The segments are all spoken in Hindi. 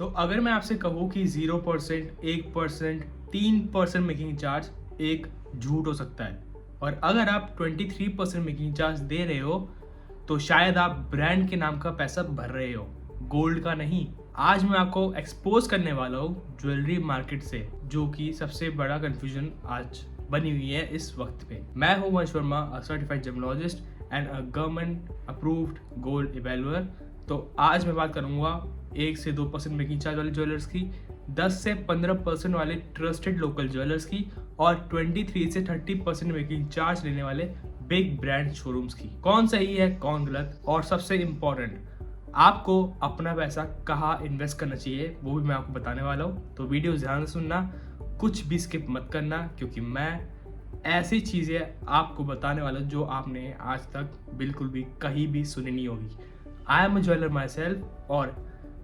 तो अगर मैं आपसे कहूँ कि 0%, 1%, 3% मेकिंग चार्ज एक झूठ हो सकता है, और अगर आप 23% मेकिंग चार्ज दे रहे हो तो शायद आप ब्रांड के नाम का पैसा भर रहे हो, गोल्ड का नहीं। आज मैं आपको एक्सपोज करने वाला हूँ ज्वेलरी मार्केट से, जो कि सबसे बड़ा कंफ्यूजन आज बनी हुई है इस वक्त पे। मैं हूँ Vansh Verma, a certified gemologist and a government approved gold valuer. तो आज मैं बात करूँगा 1 से 2% मेकिंग चार्ज वाले ज्वेलर्स की, 10 से 15% वाले ट्रस्टेड लोकल ज्वेलर्स की, और 23 से 30% मेकिंग चार्ज लेने वाले बिग ब्रांड शोरूम्स की। कौन सही है कौन गलत, और सबसे इम्पोर्टेंट आपको अपना पैसा कहाँ इन्वेस्ट करना चाहिए वो भी मैं आपको बताने वाला हूँ। तो वीडियो ध्यान से सुनना, कुछ भी स्किप मत करना, क्योंकि मैं ऐसी चीज़ें आपको बताने वाला हूँ जो आपने आज तक बिल्कुल भी कहीं भी सुनी नहीं होगी। I am a jeweller my self, और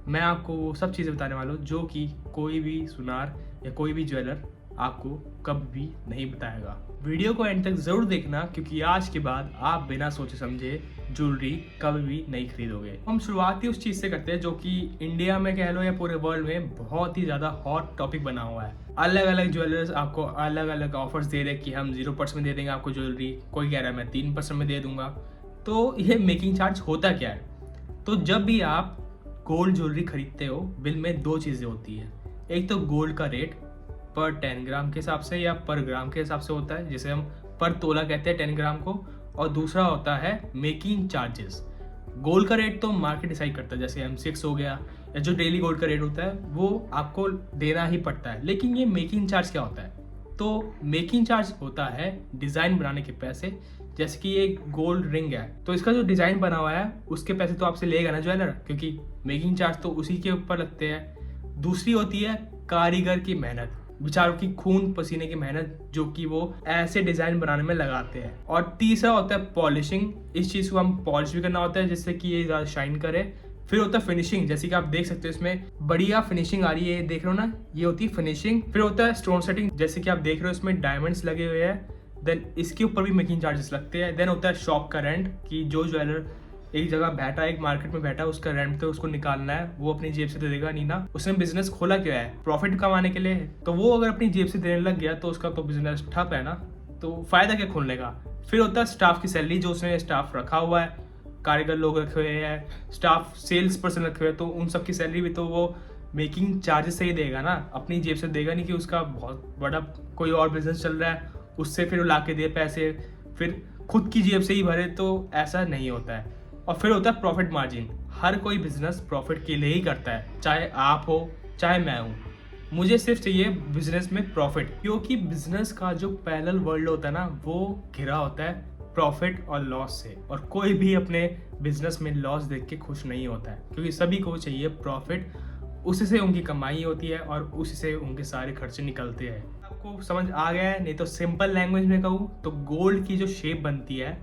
मैं आपको वो सब चीज़ें बताने वाला हूँ जो कि कोई भी सुनार या कोई भी ज्वेलर आपको कभी भी नहीं बताएगा। वीडियो को एंड तक ज़रूर देखना, क्योंकि आज के बाद आप बिना सोचे समझे ज्वेलरी कभी भी नहीं खरीदोगे। हम शुरुआत ही उस चीज़ से करते हैं जो कि इंडिया में कह लो या पूरे वर्ल्ड में बहुत ही ज़्यादा हॉट टॉपिक बना हुआ है। अलग अलग ज्वेलर्स आपको अलग अलग ऑफर्स दे रहे हैं कि हम 0% में दे देंगे आपको ज्वेलरी, कोई कह रहा है मैं 3% में दे दूंगा। तो ये मेकिंग चार्ज होता क्या है? तो जब भी आप गोल्ड ज्वेलरी खरीदते हो, बिल में दो चीज़ें होती है। एक तो गोल्ड का रेट पर 10 ग्राम के हिसाब से या पर ग्राम के हिसाब से होता है, जिसे हम पर तोला कहते हैं 10 ग्राम को, और दूसरा होता है मेकिंग चार्जेस। गोल्ड का रेट तो मार्केट डिसाइड करता है, जैसे M6 हो गया, या जो डेली गोल्ड का रेट होता है वो आपको देना ही पड़ता है। लेकिन ये मेकिंग चार्ज क्या होता है? तो मेकिंग चार्ज होता है डिज़ाइन बनाने के पैसे। जैसे कि ये गोल्ड रिंग है, तो इसका जो डिज़ाइन बना हुआ है उसके पैसे तो आपसे लेगा ना ज्वेलर, क्योंकि मेकिंग चार्ज तो उसी के ऊपर लगते हैं। दूसरी होती है कारीगर की मेहनत, बेचारों की खून पसीने की मेहनत, जो कि वो ऐसे डिज़ाइन बनाने में लगाते हैं। और तीसरा होता है पॉलिशिंग। इस चीज़ को हम पॉलिश भी करना होता है जिससे कि ये ज़्यादा शाइन करे। फिर होता है फिनिशिंग, जैसे कि आप देख सकते हो इसमें बढ़िया फिनिशिंग आ रही है, देख रहे हो ना, ये होती है फिनिशिंग। फिर होता है स्टोन सेटिंग, जैसे कि आप देख रहे हो इसमें डायमंड्स लगे हुए हैं, देन इसके ऊपर भी मेकिंग चार्जेस लगते हैं। देन होता है शॉप का रेंट, कि जो ज्वेलर एक जगह बैठा है, एक मार्केट में बैठा है, उसका रेंट तो उसको निकालना है, वो अपनी जेब से दे देगा नहीं ना, उसने बिजनेस खोला क्यों है? प्रॉफिट कमाने के लिए। तो वो अगर अपनी जेब से देने लग गया तो उसका तो बिजनेस ठप है ना, तो फायदा क्या खोलने का। फिर होता है स्टाफ की सैलरी, जो उसने स्टाफ रखा हुआ है, कारीगर लोग रखे हुए हैं, स्टाफ सेल्स पर्सन रखे हुए हैं, तो उन सब की सैलरी भी तो वो मेकिंग चार्जेस से ही देगा ना, अपनी जेब से देगा नहीं कि उसका बहुत बड़ा कोई और बिजनेस चल रहा है उससे फिर ला के दे पैसे, फिर खुद की जेब से ही भरे, तो ऐसा नहीं होता है। और फिर होता है प्रॉफिट मार्जिन। हर कोई बिजनेस प्रॉफिट के लिए ही करता है, चाहे आप हो चाहे मैं हूँ। मुझे सिर्फ चाहिए बिजनेस में प्रॉफिट, क्योंकि बिजनेस का जो पैरेलल वर्ल्ड होता है ना, वो घिरा होता है प्रॉफिट और लॉस से, और कोई भी अपने बिजनेस में लॉस देख के खुश नहीं होता है, क्योंकि सभी को चाहिए प्रॉफिट। उसी से उनकी कमाई होती है और उसी से उनके सारे खर्चे निकलते हैं। आपको समझ आ गया है? नहीं तो सिंपल लैंग्वेज में कहूँ तो गोल्ड की जो शेप बनती है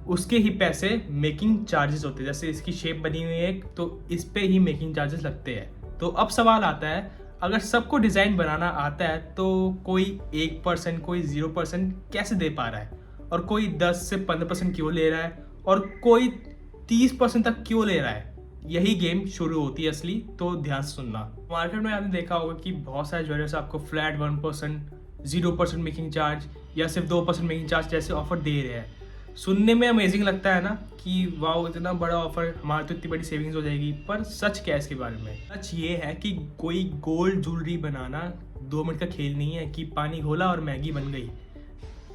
उसके ही पैसे मेकिंग चार्जेस होते हैं। जैसे इसकी शेप बनी हुई है एक, तो इस पे ही मेकिंग चार्जेस लगते हैं। तो अब सवाल आता है, अगर सबको डिज़ाइन बनाना आता है तो कोई 1%, कोई 0% कैसे दे पा रहा है, और कोई 10 से 15% क्यों ले रहा है, और कोई 30% तक क्यों ले रहा है? यही गेम शुरू होती है असली। तो ध्यान से सुनना। मार्केट में आपने देखा होगा कि बहुत सारे ज्वेलर्स आपको फ्लैट 1%, 0% मेकिंग चार्ज या सिर्फ 2% मेकिंग चार्ज जैसे ऑफर दे रहे हैं। सुनने में अमेजिंग लगता है ना कि वाओ इतना बड़ा ऑफर, हमारी तो इतनी बड़ी सेविंग्स हो जाएगी। पर सच क्या है इसके बारे में? सच ये है कि कोई गोल्ड ज्वेलरी बनाना 2 मिनट का खेल नहीं है कि पानी घोला और मैगी बन गई।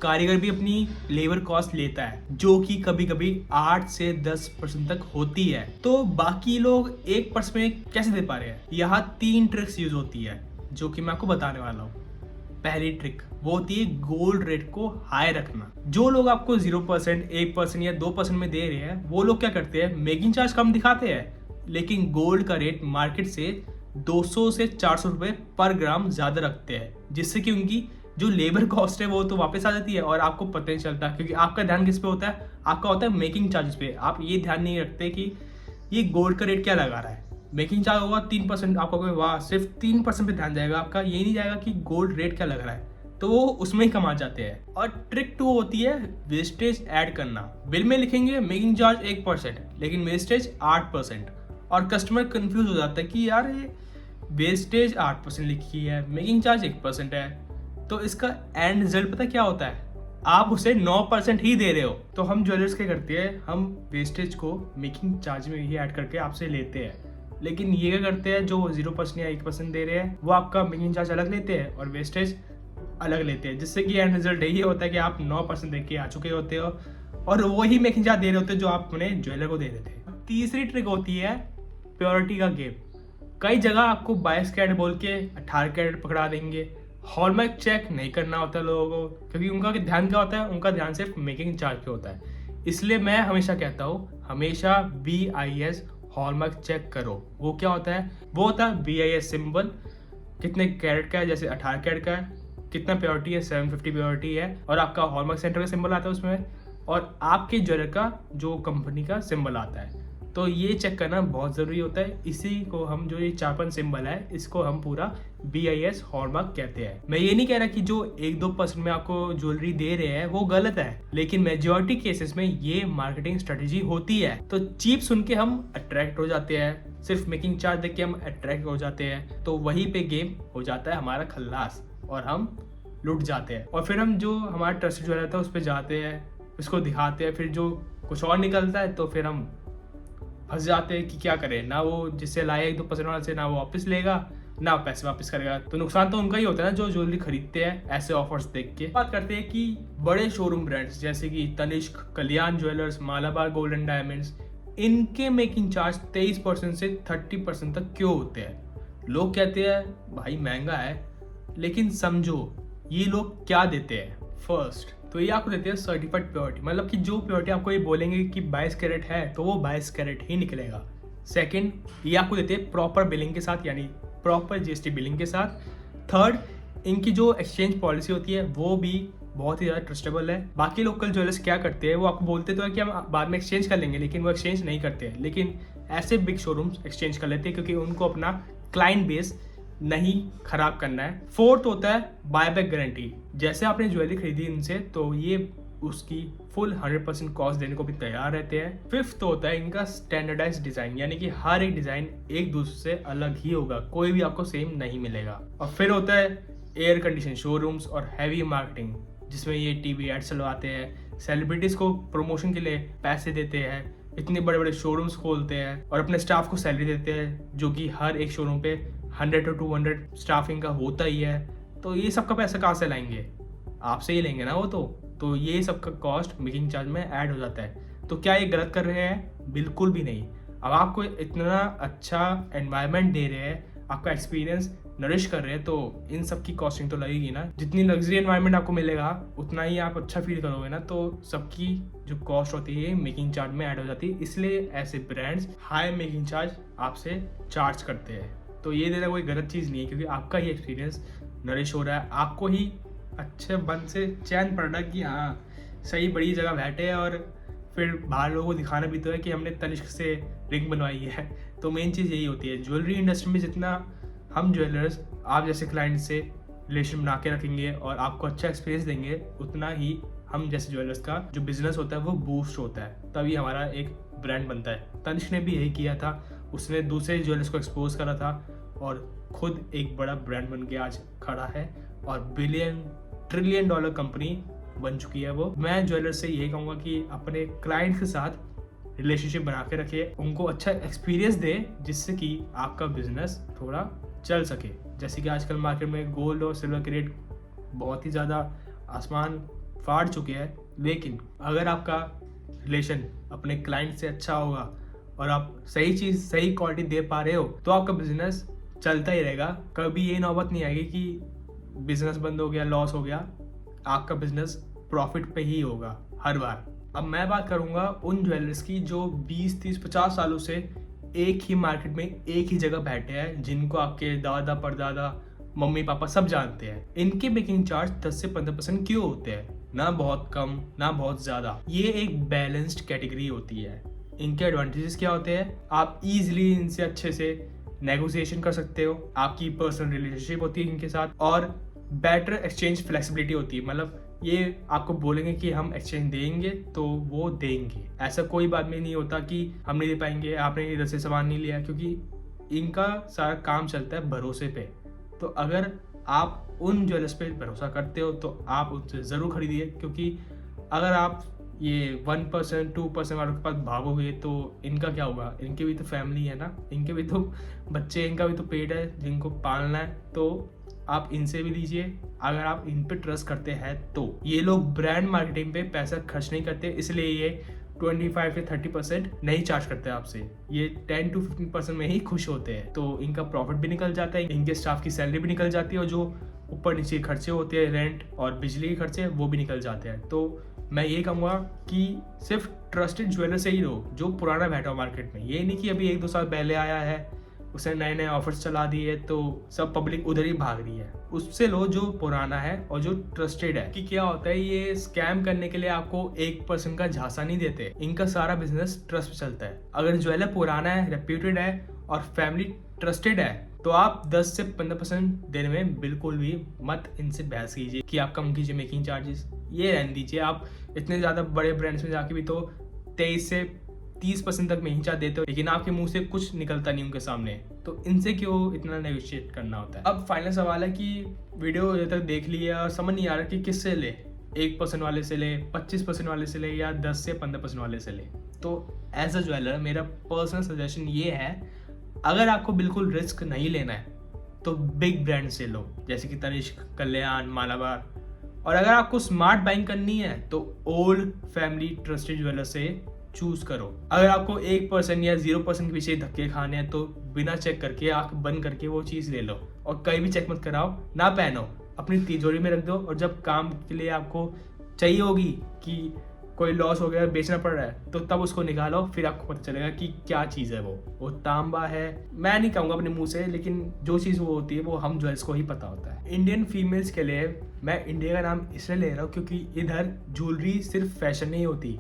कारीगर भी अपनी लेबर कॉस्ट लेता है, जो कि कभी कभी 8 से 10% तक होती है। तो बाकी लोग 1% में कैसे दे पा रहे हैं? यहाँ 3 ट्रिक्स यूज होती है जो कि मैं आपको बताने वाला हूँ। पहली ट्रिक वो होती है गोल्ड रेट को हाई रखना। जो लोग आपको 0%, 1% या 2% में दे रहे हैं, वो लोग क्या करते हैं, मेकिंग चार्ज कम दिखाते हैं, लेकिन गोल्ड का रेट मार्केट से 200 से 400 रुपए पर ग्राम ज्यादा रखते हैं, जिससे कि उनकी जो लेबर कॉस्ट है वो तो वापस आ जाती है और आपको पता नहीं चलता, क्योंकि आपका ध्यान किस पे होता है? आपका होता है मेकिंग चार्जेस पे। आप ये ध्यान नहीं रखते कि ये गोल्ड का रेट क्या लगा रहा है। मेकिंग चार्ज होगा 3%, आपको वाह सिर्फ 3% पे ध्यान जाएगा आपका, ये नहीं जाएगा कि गोल्ड रेट क्या लग रहा है, तो वो उसमें ही कमा जाते हैं। और ट्रिक 2 होती है वेस्टेज ऐड करना। बिल में लिखेंगे मेकिंग चार्ज 1%, लेकिन वेस्टेज 8%, और कस्टमर कंफ्यूज हो जाता है कि यार ये वेस्टेज 8% लिखी है, मेकिंग चार्ज 1% है, तो इसका एंड रिजल्ट पता क्या होता है, आप उसे 9% ही दे रहे हो। तो हम ज्वेलर्स क्या करते हैं, हम वेस्टेज को मेकिंग चार्ज में ही ऐड करके आपसे लेते हैं, लेकिन ये क्या करते हैं, जो 0% या 1% दे रहे हैं वो आपका मेकिंग चार्ज अलग लेते हैं और वेस्टेज अलग लेते हैं, जिससे कि एंड रिजल्ट यही होता है कि आप 9% दे के आ चुके होते हो और वही मेकिंग चार्ज दे रहे होते हैं जो आप अपने ज्वेलर को दे रहे थे। तीसरी ट्रिक होती है प्योरिटी का गेम। कई जगह आपको 22 कैरेट बोल के 18 कैरेट पकड़ा देंगे। हॉलमार्क चेक नहीं करना होता लोगों को, क्योंकि उनका ध्यान क्या होता है, उनका ध्यान सिर्फ मेकिंग चार्ज पे होता है। इसलिए मैं हमेशा कहता हूँ, हमेशा BIS हॉलमार्क चेक करो। वो क्या होता है, वो होता है BIS सिंबल, कितने कैरेट का है, जैसे 18 कैरेट का है, कितना प्योरिटी है, 750 प्योरिटी है, और आपका हॉलमार्क सेंटर का सिंबल आता है उसमें, और आपके ज्वेलर का जो कंपनी का सिंबल आता है। तो ये चेक करना बहुत ज़रूरी होता है। इसी को हम, जो ये 4-5 सिंबल है, इसको हम पूरा BIS हॉलमार्क कहते हैं। मैं ये नहीं कह रहा कि जो 1-2% में आपको ज्वेलरी दे रहे हैं वो गलत है, लेकिन मेजॉरिटी केसेस में ये मार्केटिंग स्ट्रेटेजी होती है। तो चीप सुन के हम अट्रैक्ट हो जाते हैं, सिर्फ मेकिंग चार्ज देख के हम अट्रैक्ट हो जाते हैं, तो वहीं पे गेम हो जाता है हमारा खल्लास और हम लुट जाते हैं। और फिर हम जो हमारा ट्रस्टेड ज्वेलर था उस पर जाते हैं, उसको दिखाते हैं, फिर जो कुछ और निकलता है तो फिर हम फंस जाते हैं कि क्या करें। ना वो जिससे लाया 1-2% वाले से, ना वो वापस लेगा, ना पैसे वापस करेगा। तो नुकसान तो उनका ही होता है ना, जो ज्वेलरी खरीदते हैं ऐसे ऑफर्स देख के। बात करते हैं कि बड़े शोरूम ब्रांड्स जैसे कि Tanishq, Kalyan jewellers, Malabar gold and diamonds, इनके मेकिंग चार्ज 23% से 30% तक क्यों होते हैं। लोग कहते हैं भाई महंगा है, लेकिन समझो ये लोग क्या देते हैं। फर्स्ट तो ये आपको देते हैं सर्टिफाइड प्योरिटी, मतलब कि जो प्योरिटी आपको ये बोलेंगे कि 22 कैरेट है तो वो 22 कैरेट ही निकलेगा। सेकंड, ये आपको देते हैं प्रॉपर बिलिंग के साथ, यानी प्रॉपर GST बिलिंग के साथ। थर्ड, इनकी जो एक्सचेंज पॉलिसी होती है वो भी बहुत ही ज़्यादा ट्रस्टेबल है। बाकी लोकल ज्वेलर्स क्या करते हैं, वो आपको बोलते तो है कि हम बाद में एक्सचेंज कर लेंगे, लेकिन वो एक्सचेंज नहीं करते हैं। लेकिन ऐसे बिग शोरूम्स एक्सचेंज कर लेते हैं, क्योंकि उनको अपना क्लाइंट बेस नहीं खराब करना है। फोर्थ होता है बायबैक गारंटी। जैसे आपने ज्वेलरी खरीदी इनसे तो ये उसकी फुल 100% कॉस्ट देने को भी तैयार रहते हैं। फिफ्थ होता है इनका स्टैंडर्डाइज डिजाइन, यानी कि हर एक डिजाइन एक दूसरे से अलग ही होगा, कोई भी आपको सेम नहीं मिलेगा। और फिर होता है एयर कंडीशन शोरूम्स और हैवी मार्केटिंग, जिसमें ये TV एड्स चलवाते हैं, सेलिब्रिटीज को प्रमोशन के लिए पैसे देते हैं, इतने बड़े बड़े शोरूम्स खोलते हैं और अपने स्टाफ को सैलरी देते हैं, जो कि हर एक शोरूम पे 100 to 200 स्टाफिंग का होता ही है। तो ये सब का पैसा कहाँ से लाएंगे, आपसे ही लेंगे ना वो। तो ये सब का कॉस्ट मेकिंग चार्ज में ऐड हो जाता है। तो क्या ये गलत कर रहे हैं, बिल्कुल भी नहीं। अब आपको इतना अच्छा एनवायरनमेंट दे रहे हैं, आपका एक्सपीरियंस नरिश कर रहे हैं, तो इन सब की कॉस्टिंग तो लगेगी ना। जितनी लग्जरी एनवायरनमेंट आपको मिलेगा उतना ही आप अच्छा फील करोगे ना, तो सबकी जो कॉस्ट होती है मेकिंग चार्ज में ऐड हो जाती है। इसलिए ऐसे ब्रांड्स हाई मेकिंग चार्ज आपसे चार्ज करते हैं। तो ये देना कोई गलत चीज़ नहीं है, क्योंकि आपका ही एक्सपीरियंस नरिश हो रहा है, आपको ही अच्छे मन से चैन पड़ रहा है कि हाँ सही बड़ी जगह बैठे हैं, और फिर बाहर लोगों को दिखाना भी तो है कि हमने तनिष्क से रिंग बनवाई है। तो मेन चीज़ यही होती है ज्वेलरी इंडस्ट्री में, जितना हम ज्वेलर्स आप जैसे क्लाइंट से रिलेशन बना के रखेंगे और आपको अच्छा एक्सपीरियंस देंगे, उतना ही हम जैसे ज्वेलर्स का जो बिजनेस होता है वो बूस्ट होता है, तभी हमारा एक ब्रांड बनता है। तनिष्क ने भी यही किया था, उसने दूसरे ज्वेलर्स को एक्सपोज करा था और खुद एक बड़ा ब्रांड बन के आज खड़ा है और $1 ट्रिलियन कंपनी बन चुकी है वो। मैं ज्वेलर से यही कहूँगा कि अपने क्लाइंट के साथ रिलेशनशिप बना के रखिए, उनको अच्छा एक्सपीरियंस दे, जिससे कि आपका बिजनेस थोड़ा चल सके। जैसे कि आजकल मार्केट में गोल्ड और सिल्वर के रेट बहुत ही ज़्यादा आसमान फाड़ चुके हैं, लेकिन अगर आपका रिलेशन अपने क्लाइंट से अच्छा होगा और आप सही चीज़ सही क्वालिटी दे पा रहे हो, तो आपका बिजनेस चलता ही रहेगा। कभी ये नौबत नहीं आएगी कि बिजनेस बंद हो गया, लॉस हो गया। आपका बिजनेस प्रॉफिट पे ही होगा हर बार। अब मैं बात करूंगा उन ज्वेलर्स की जो 20, 30, 50 सालों से एक ही मार्केट में एक ही जगह बैठे हैं, जिनको आपके दादा परदादा मम्मी पापा सब जानते हैं। इनके मेकिंग चार्ज 10 से 15% क्यों होते हैं, ना बहुत कम ना बहुत ज़्यादा। ये एक बैलेंस्ड कैटेगरी होती है। इनके एडवांटेजेस क्या होते हैं, आप इजीली इनसे अच्छे से नेगोशिएशन कर सकते हो, आपकी पर्सनल रिलेशनशिप होती है इनके साथ, और बेटर एक्सचेंज फ्लेक्सिबिलिटी होती है। मतलब ये आपको बोलेंगे कि हम एक्सचेंज देंगे तो वो देंगे, ऐसा कोई बात में नहीं होता कि हम नहीं दे पाएंगे, आपने इधर से सामान नहीं लिया, क्योंकि इनका सारा काम चलता है भरोसे पे। तो अगर आप उन ज्वेलर्स पे भरोसा करते हो तो आप उनसे ज़रूर खरीदिए, क्योंकि अगर आप ये 1% 2% वालों के पास भागोगे तो इनका क्या होगा? इनकी भी तो फैमिली है ना, इनके भी तो बच्चे, इनका भी तो पेट है जिनको पालना है। तो आप इनसे भी लीजिए अगर आप इन पे ट्रस्ट करते हैं तो। ये लोग ब्रांड मार्केटिंग पे पैसा खर्च नहीं करते, इसलिए ये 25 से 30% नहीं चार्ज करते आपसे। ये 10 to 15% में ही खुश होते हैं। तो इनका प्रॉफिट भी निकल जाता है, इनके स्टाफ की सैलरी भी निकल जाती है, और जो ऊपर नीचे खर्चे होते हैं, रेंट और बिजली के खर्चे, वो भी निकल जाते हैं। तो मैं ये कहूँगा कि सिर्फ ट्रस्टेड ज्वेलर से ही लो जो पुराना बैठा हो मार्केट में। ये नहीं कि अभी 1-2 साल पहले आया है, उसने नए नए ऑफर्स चला दिए तो सब पब्लिक उधर ही भाग रही है। उससे लो जो पुराना है और जो ट्रस्टेड है। कि क्या होता है, ये स्कैम करने के लिए आपको 1% का झांसा नहीं देते। इनका सारा बिजनेस ट्रस्ट पे चलता है। अगर ज्वेलर पुराना है, रेप्यूटेड है और फैमिली ट्रस्टेड है तो आप 10 से 15% देने में बिल्कुल भी मत इनसे बहस कीजिए कि आप कम कीजिए मेकिंग चार्जेस। ये रहने दीजिए। आप इतने ज़्यादा बड़े ब्रांड्स में जाके भी तो 23 से 30% तक मेकिंग चार्ज देते हो, लेकिन आपके मुंह से कुछ निकलता नहीं उनके सामने। तो इनसे क्यों इतना नेगोशिएट करना होता है। अब फाइनल सवाल है कि वीडियो जब तक देख लिया और समझ नहीं आ रहा कि किससे ले, 1% वाले से ले, 25% वाले से ले या 10 से 15% वाले से ले। तो एज अ ज्वेलर मेरा पर्सनल सजेशन ये है, अगर आपको बिल्कुल रिस्क नहीं लेना है तो बिग ब्रांड से लो, जैसे कि तनिष्क, कल्याण, मालाबार। और अगर आपको स्मार्ट बाइंग करनी है तो ओल्ड फैमिली ट्रस्टेड ज्वेलर से चूज करो। अगर आपको 1% या 0% के पीछे धक्के खाने हैं तो बिना चेक करके, आंख बंद करके वो चीज़ ले लो, और कहीं भी चेक मत कराओ, ना पहनो, अपनी तिजोरी में रख दो। और जब काम के लिए आपको चाहिए होगी कि कोई लॉस हो गया, बेचना पड़ रहा है, तो तब उसको निकालो, फिर आपको पता चलेगा कि क्या चीज़ है वो तांबा है। मैं नहीं कहूँगा अपने मुंह से, लेकिन जो चीज़ वो होती है वो हम ज्वेल्स को ही पता होता है। इंडियन फीमेल्स के लिए मैं इंडिया का नाम इसलिए ले रहा हूँ क्योंकि इधर ज्वेलरी सिर्फ फैशन नहीं होती,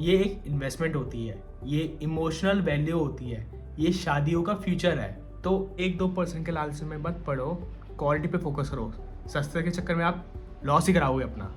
ये एक इन्वेस्टमेंट होती है, ये इमोशनल वैल्यू होती है, ये शादियों का फ्यूचर है। तो 1-2% के लालच में मत पड़ो, क्वालिटी पे फोकस करो। सस्ते के चक्कर में आप लॉस ही कराओगे अपना।